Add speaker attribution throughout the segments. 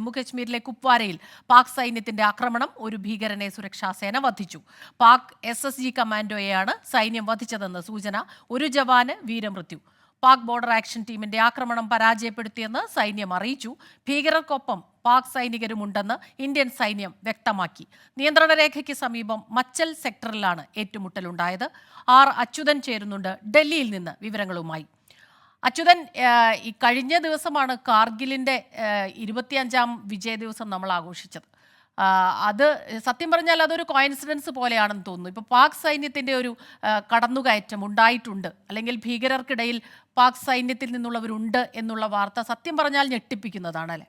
Speaker 1: ജമ്മുകശ്മീരിലെ കുപ്വാരയിൽ പാക് സൈന്യത്തിന്റെ ആക്രമണം. ഒരു ഭീകരനെ സുരക്ഷാസേന വധിച്ചു. പാക് SSG കമാൻഡോയെയാണ് സൈന്യം വധിച്ചതെന്ന് സൂചന. ഒരു ജവാന് വീരമൃത്യു. പാക് ബോർഡർ ആക്ഷൻ ടീമിന്റെ ആക്രമണം പരാജയപ്പെടുത്തിയെന്ന് സൈന്യം അറിയിച്ചു. ഭീകരർക്കൊപ്പം പാക് സൈനികരുമുണ്ടെന്ന് ഇന്ത്യൻ സൈന്യം വ്യക്തമാക്കി. നിയന്ത്രണ രേഖയ്ക്ക് സമീപം മച്ചൽ സെക്ടറിലാണ് ഏറ്റുമുട്ടലുണ്ടായത്. അച്യുതൻ ചേരുന്നുണ്ട് ഡൽഹിയിൽ നിന്ന് വിവരങ്ങളുമായി. അച്യുതൻ, ഈ കഴിഞ്ഞ ദിവസമാണ് കാർഗിലിന്റെ 25ാം വിജയ ദിവസം നമ്മൾ ആഘോഷിച്ചത്. അത് സത്യം പറഞ്ഞാൽ അതൊരു കോയിൻസിഡൻസ് പോലെയാണെന്ന് തോന്നുന്നു. ഇപ്പോൾ പാക് സൈന്യത്തിന്റെ ഒരു കടന്നുകയറ്റം ഉണ്ടായിട്ടുണ്ട്, അല്ലെങ്കിൽ ഭീകരർക്കിടയിൽ പാക് സൈന്യത്തിൽ നിന്നുള്ളവരുണ്ട് എന്നുള്ള വാർത്ത സത്യം പറഞ്ഞാൽ ഞെട്ടിപ്പിക്കുന്നതാണ് അല്ലേ?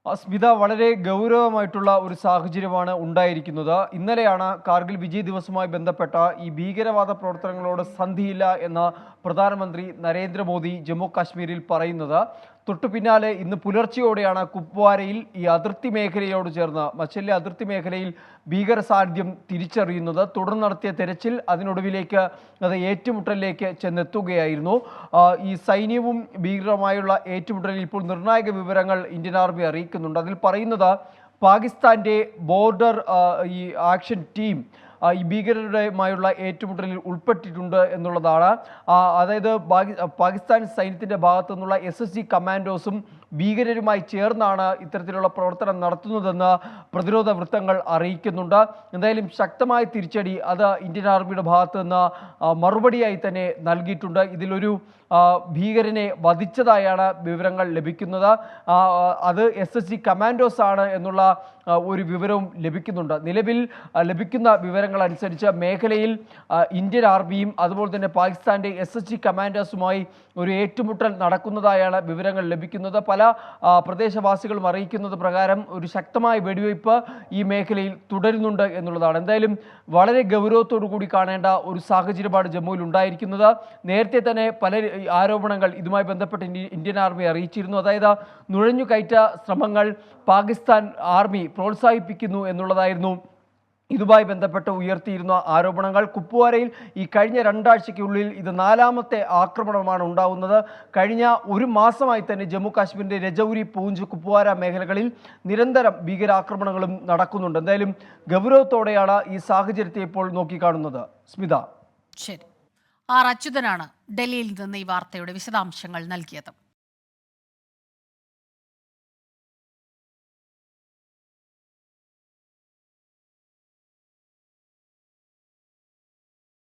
Speaker 2: സ്മിത, വളരെ ഗൗരവമായിട്ടുള്ള ഒരു സാഹചര്യമാണ് ഉണ്ടായിരിക്കുന്നത്. ഇന്നലെയാണ് കാർഗിൽ വിജയ് ദിവസവുമായി ബന്ധപ്പെട്ട ഈ ഭീകരവാദ പ്രവർത്തനങ്ങളോട് സന്ധിയില്ല എന്ന പ്രധാനമന്ത്രി നരേന്ദ്രമോദി ജമ്മു കാശ്മീരിൽ പറയുന്നത്. തൊട്ടു പിന്നാലെ ഇന്ന് പുലർച്ചെയോടെയാണ് കുപ്വാരയിൽ ഈ അതിർത്തി മേഖലയോട് ചേർന്ന് മച്ചലിലെ അതിർത്തി മേഖലയിൽ ഭീകര സാന്നിധ്യം തിരിച്ചറിയുന്നത്. തുടർന്ന് നടത്തിയ തെരച്ചിൽ അതിനൊടുവിലേക്ക് അത് ഏറ്റുമുട്ടലിലേക്ക് ചെന്നെത്തുകയായിരുന്നു. ഈ സൈന്യവും ഭീകരമായുള്ള ഏറ്റുമുട്ടലിൽ ഇപ്പോൾ നിർണായക വിവരങ്ങൾ ഇന്ത്യൻ ആർമി അറിയിക്കുന്നുണ്ട്. അതിൽ പറയുന്നത് പാകിസ്ഥാന്റെ ബോർഡർ ഈ ആക്ഷൻ ടീം ഈ ഭീകരരുമായുള്ള ഏറ്റുമുട്ടലിൽ ഉൾപ്പെട്ടിട്ടുണ്ട് എന്നുള്ളതാണ്. അതായത് പാകിസ്ഥാൻ സൈന്യത്തിൻ്റെ ഭാഗത്തു നിന്നുള്ള SSG കമാൻഡോസും ഭീകരരുമായി ചേർന്നാണ് ഇത്തരത്തിലുള്ള പ്രവർത്തനം നടത്തുന്നതെന്ന് പ്രതിരോധ വൃത്തങ്ങൾ അറിയിക്കുന്നുണ്ട്. എന്തായാലും ശക്തമായ തിരിച്ചടി അത് ഇന്ത്യൻ ആർമിയുടെ ഭാഗത്ത് നിന്ന് മറുപടിയായി തന്നെ നൽകിയിട്ടുണ്ട്. ഇതിലൊരു ഭീകരനെ വധിച്ചതായാണ് വിവരങ്ങൾ ലഭിക്കുന്നത്. അത് SSG കമാൻഡോസ് ആണ് എന്നുള്ള ഒരു വിവരവും ലഭിക്കുന്നുണ്ട്. നിലവിൽ ലഭിക്കുന്ന വിവരങ്ങൾ അനുസരിച്ച് മേഖലയിൽ ഇന്ത്യൻ ആർമിയും അതുപോലെ തന്നെ പാകിസ്ഥാന്റെ SSG കമാൻഡോസുമായി ഒരു ഏറ്റുമുട്ടൽ നടക്കുന്നതായാണ് വിവരങ്ങൾ ലഭിക്കുന്നത്. പല പ്രദേശവാസികളും അറിയിക്കുന്നത് പ്രകാരം ഒരു ശക്തമായ വെടിവയ്പ് ഈ മേഖലയിൽ തുടരുന്നുണ്ട് എന്നുള്ളതാണ്. എന്തായാലും വളരെ ഗൗരവത്തോടു കൂടി കാണേണ്ട ഒരു സാഹചര്യമാണ് ജമ്മുവിൽ ഉണ്ടായിരിക്കുന്നത്. നേരത്തെ തന്നെ പല ആരോപണങ്ങൾ ഇതുമായി ബന്ധപ്പെട്ട് ഇന്ത്യൻ ആർമി അറിയിച്ചിരുന്നു. അതായത് നുഴഞ്ഞുകയറ്റ ശ്രമങ്ങൾ പാകിസ്ഥാൻ ആർമി പ്രോത്സാഹിപ്പിക്കുന്നു എന്നുള്ളതായിരുന്നു ഇതുമായി ബന്ധപ്പെട്ട് ഉയർത്തിയിരുന്ന ആരോപണങ്ങൾ. കുപ്വാരയിൽ ഈ കഴിഞ്ഞ 2 ആഴ്ചയ്ക്കുള്ളിൽ ഇത് 4ാമത്തെ ആക്രമണമാണ് ഉണ്ടാകുന്നത്. കഴിഞ്ഞ ഒരു മാസമായി തന്നെ ജമ്മു കാശ്മീരിൻ്റെ രജൌരി, പൂഞ്ച്, കുപ്വാര മേഖലകളിൽ നിരന്തരം ഭീകരാക്രമണങ്ങളും നടക്കുന്നുണ്ട്. എന്തായാലും ഗൗരവത്തോടെയാണ് ഈ സാഹചര്യത്തെ ഇപ്പോൾ നോക്കിക്കാണുന്നത്. സ്മിത.
Speaker 1: ശരി. അച്യുതനാണ് ഡൽഹിയിൽ നിന്ന് ഈ വാർത്തയുടെ വിശദാംശങ്ങൾ നൽകിയത്.